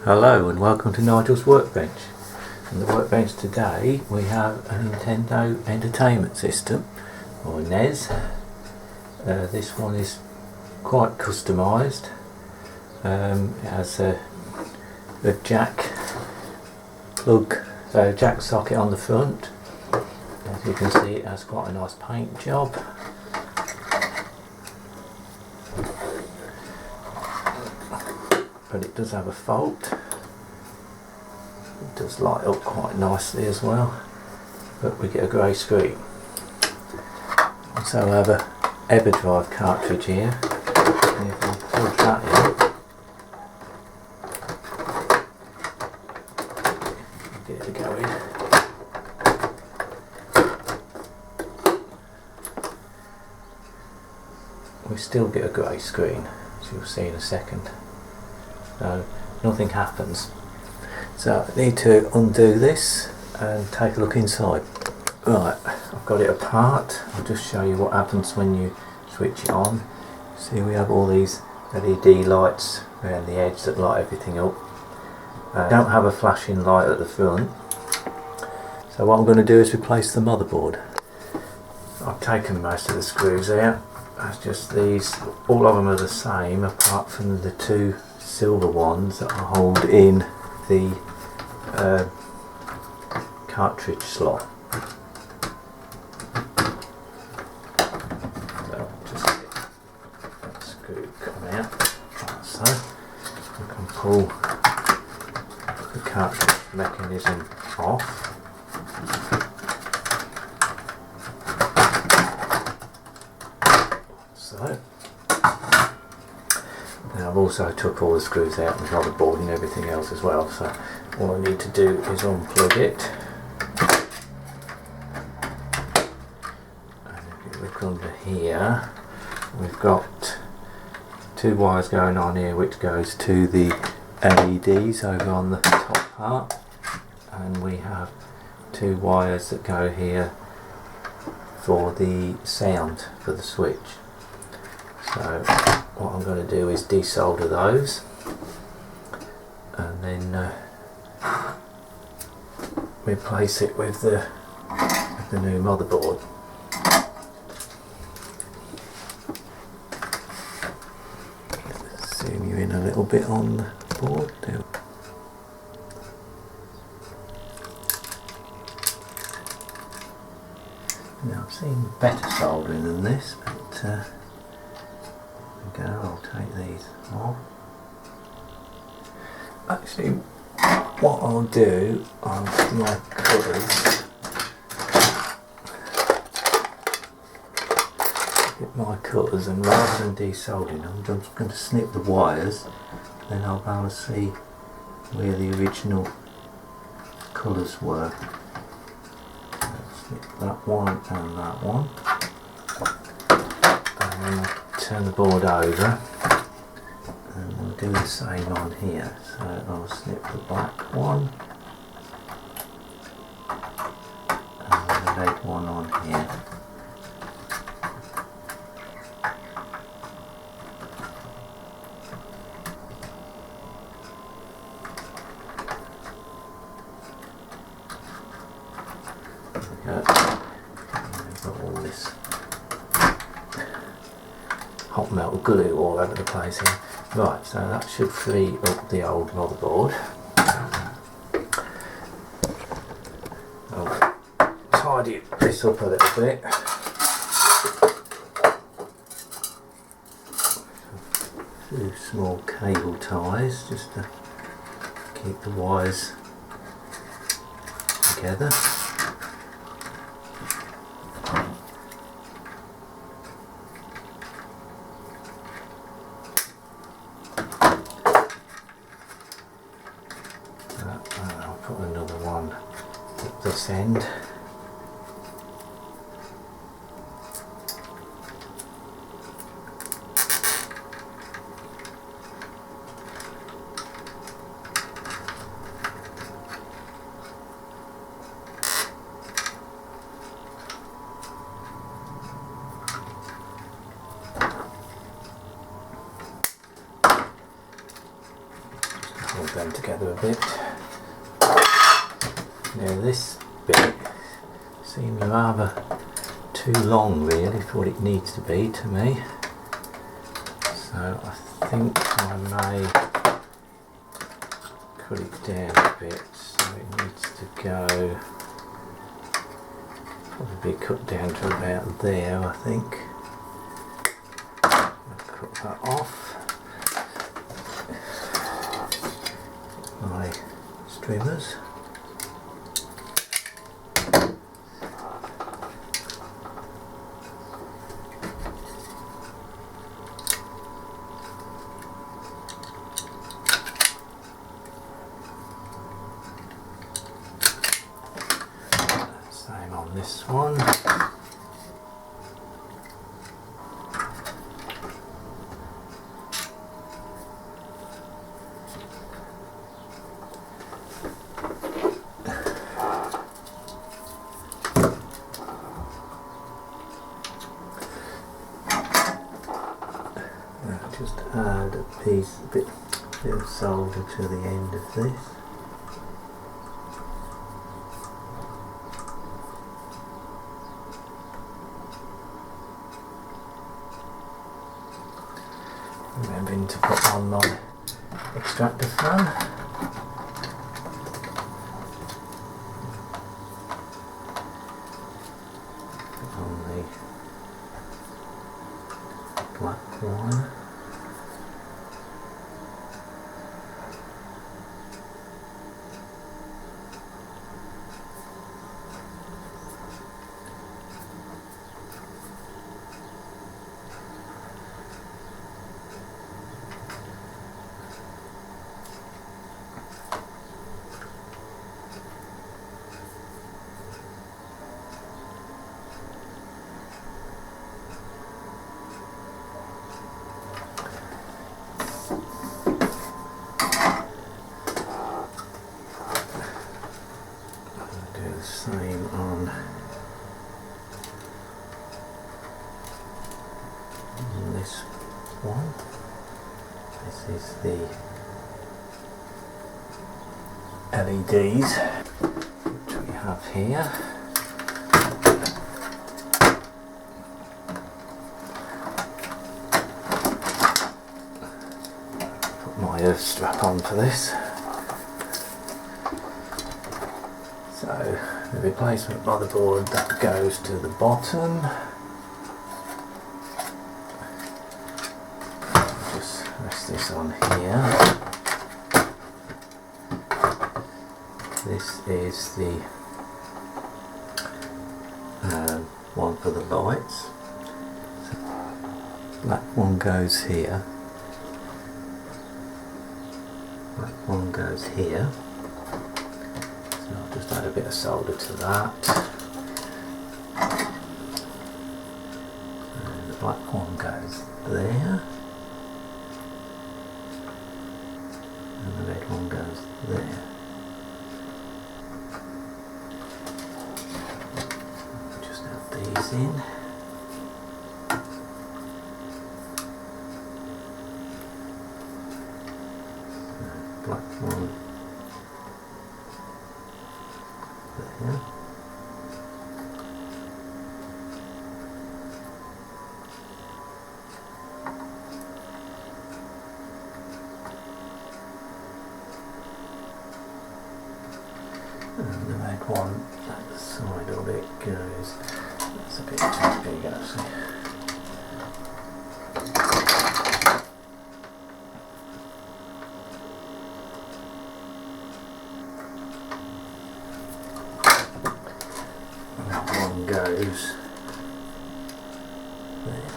Hello and welcome to Nigel's Workbench. On the workbench today we have a Nintendo Entertainment System, or NES. This one is quite customised. It has a jack socket on the front. As you can see, it has quite a nice paint job. But it does have a fault. It does light up quite nicely as well, but we get a grey screen. Also have a EverDrive cartridge here, and if I plug that in, get it going. We still get a grey screen, as you'll see in a second. So nothing happens. So I need to undo this and take a look inside. Right, I've got it apart. I'll just show you what happens when you switch it on. See, we have all these LED lights around the edge that light everything up. Don't have a flashing light at the front. So what I'm going to do is replace the motherboard. I've taken most of the screws out. That's just these. All of them are the same apart from the two silver ones that I hold in the cartridge slot. So just get that screw come out like so. I can pull the cartridge mechanism off. So now I've also took all the screws out and the motherboard and everything else as well, so all I need to do is unplug it. And if you look under here, we've got two wires going on here which goes to the LEDs over on the top part, and we have two wires that go here for the sound for the switch. So what I'm going to do is desolder those and then replace it with the new motherboard. Zoom you in a little bit on the board. Now I've seen better soldering than this, but I'll take these off. Actually, what I'll do on my cutters, get my cutters, and rather than desoldering them, I'm just going to snip the wires, then I'll be able to see where the original colours were. Snip that one and that one, and then I'll turn the board over and we'll do the same on here. So I'll snip the black one and the red one on here. There we go. And we've got all this hot melt glue all over the place here. Right, so that should free up the old motherboard. I'll tidy this up a little bit. A few small cable ties just to keep the wires together. I'll put another one at this end. together a bit. Now this bit seems rather too long really for what it needs to be to me. So I think I may cut it down a bit, so it needs to go, probably be cut down to about there I think. I'll cut that off. My streamers. Same on this one. Just add a bit of solder to the end of this. Remembering to put on my extractor fan. On the black one. Same on this one. This is the LEDs which we have here. Put my earth strap on for this. So the replacement motherboard that goes to the bottom. Just rest this on here. This is the one for the lights. So black one goes here. Black one goes here. I'll just add a bit of solder to that. And the black one goes there. And the red one goes there. I'll just add these in. Black one there. And the red one at the side of it goes, that's a bit too big actually. Goes there.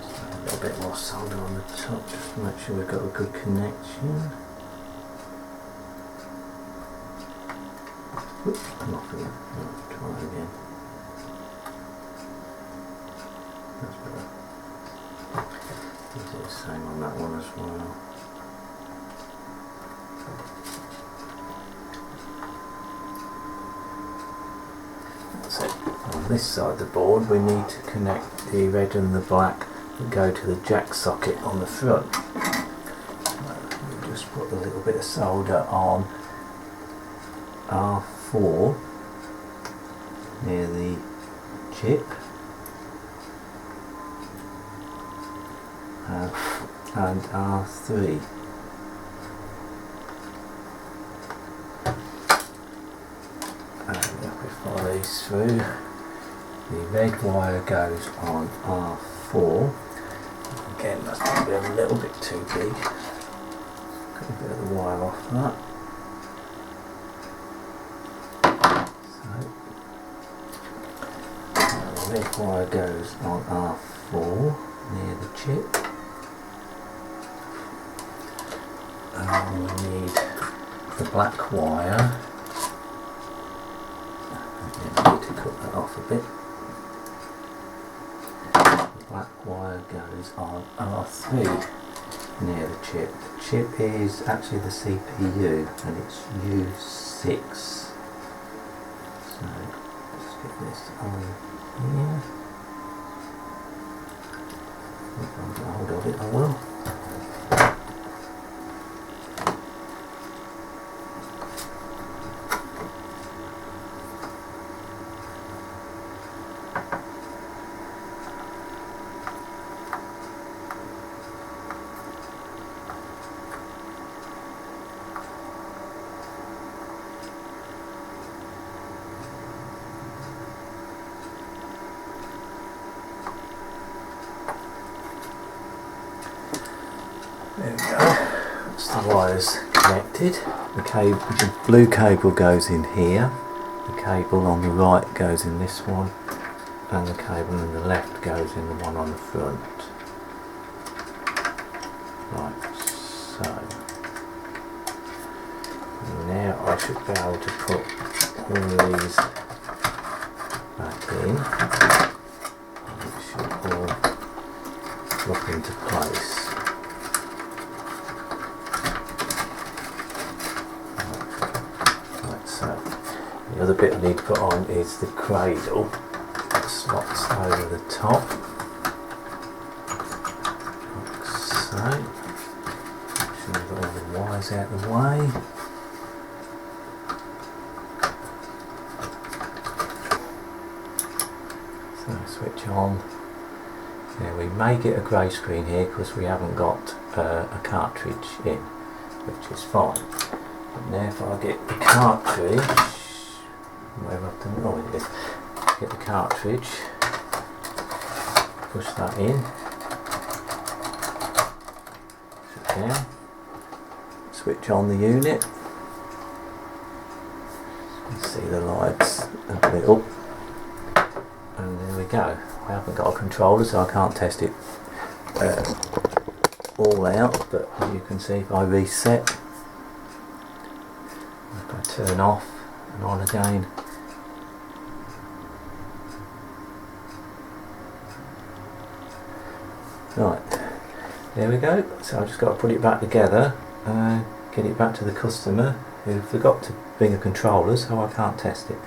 Just a little bit more solder on the top just to make sure we've got a good connection. Oops, nothing. Let's try again. That's better. Do the same on that one as well. this side of the board we need to connect the red and the black that go to the jack socket on the front. We'll just put a little bit of solder on R4 near the chip, and R3. And if we follow these through, the red wire goes on R4. Again, that's probably a little bit too big. Cut a bit of the wire off that. So, the red wire goes on R4 near the chip. And we need the black wire. I need to cut that off a bit. The black wire goes on R3 near the chip. The chip is actually the CPU and it's U6. So let's get this on here. If I can get hold of it, I will. There we go, that's the wires connected. The blue cable goes in here, the cable on the right goes in this one, and the cable on the left goes in the one on the front. Right, so now I should be able to put all these back in, and it should all drop into place. The other bit I need to put on is the cradle that slots over the top, like so. Make sure I've got all the wires out of the way. So switch on. Now we may get a grey screen here because we haven't got a cartridge in, which is fine. But now if I get the cartridge, where I've done, oh it is, get the cartridge, push that in, shut down, switch on the unit, you can see the lights a little, and there we go. I haven't got a controller so I can't test it all out, but as you can see if I reset, if I turn off and on again, right, there we go. So I've just got to put it back together, get it back to the customer who forgot to bring a controller, so I can't test it.